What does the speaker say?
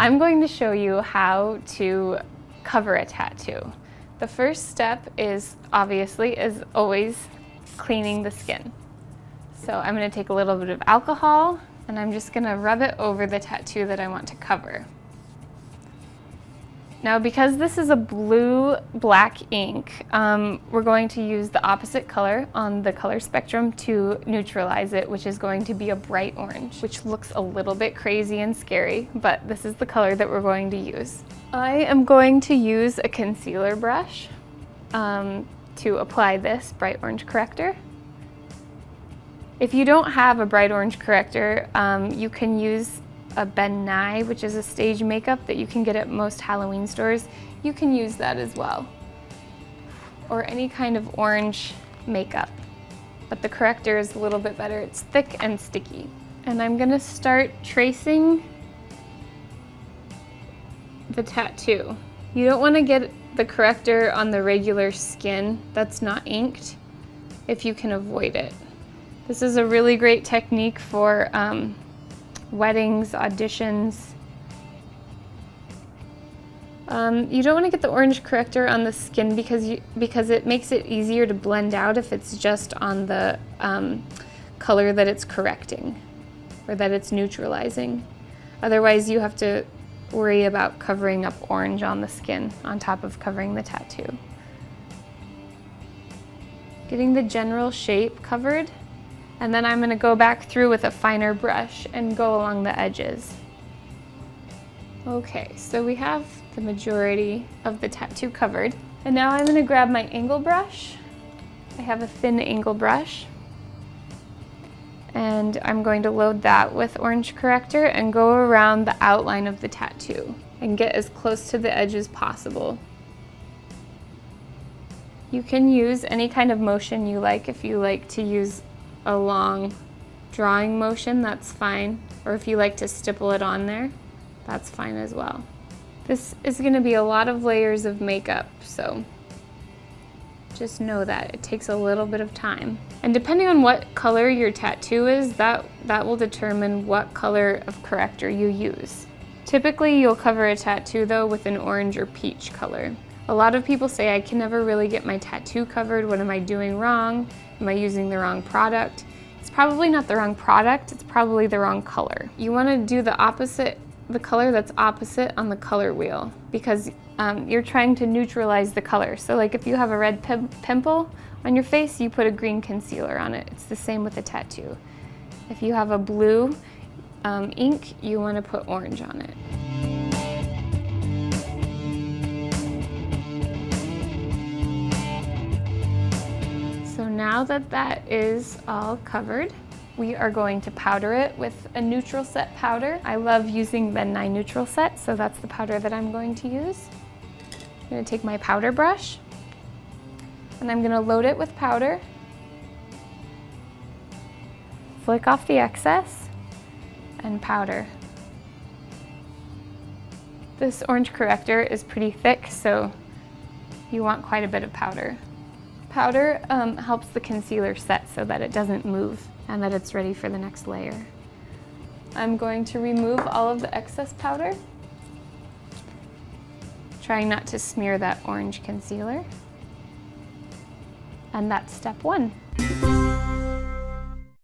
I'm going to show you how to cover a tattoo. The first step is obviously, as always, cleaning the skin. So I'm going to take a little bit of alcohol and I'm just going to rub it over the tattoo that I want to cover. Now, because this is a blue-black ink, we're going to use the opposite color on the color spectrum to neutralize it, which is going to be a bright orange, which looks a little bit crazy and scary, but this is the color that we're going to use. I am going to use a concealer brush to apply this bright orange corrector. If you don't have a bright orange corrector, you can use a Ben Nye, which is a stage makeup that you can get at most Halloween stores. You can use that as well. Or any kind of orange makeup. But the corrector is a little bit better. It's thick and sticky. And I'm gonna start tracing the tattoo. You don't wanna get the corrector on the regular skin that's not inked if you can avoid it. This is a really great technique for weddings, auditions. You don't want to get the orange corrector on the skin because it makes it easier to blend out if it's just on the color that it's correcting or that it's neutralizing. Otherwise, you have to worry about covering up orange on the skin on top of covering the tattoo. Getting the general shape covered. And then I'm going to go back through with a finer brush and go along the edges. Okay, so we have the majority of the tattoo covered. And now I'm going to grab my angle brush. I have a thin angle brush. And I'm going to load that with orange corrector and go around the outline of the tattoo and get as close to the edge as possible. You can use any kind of motion you like. If you like to use a long drawing motion, that's fine. Or if you like to stipple it on there, that's fine as well. This is going to be a lot of layers of makeup, so just know that it takes a little bit of time. And depending on what color your tattoo is, that will determine what color of corrector you use. Typically, you'll cover a tattoo though with an orange or peach color. A lot of people say, I can never really get my tattoo covered. What am I doing wrong? Am I using the wrong product? It's probably not the wrong product, it's probably the wrong color. You want to do the opposite, the color that's opposite on the color wheel, because you're trying to neutralize the color. So like if you have a red pimple on your face, you put a green concealer on it. It's the same with a tattoo. If you have a blue ink, you want to put orange on it. So now that that is all covered, we are going to powder it with a neutral set powder. I love using Ben Nye neutral set, so that's the powder that I'm going to use. I'm going to take my powder brush and I'm going to load it with powder. Flick off the excess and powder. This orange corrector is pretty thick, so you want quite a bit of powder. Powder helps the concealer set so that it doesn't move and that it's ready for the next layer. I'm going to remove all of the excess powder, trying not to smear that orange concealer. And that's step one.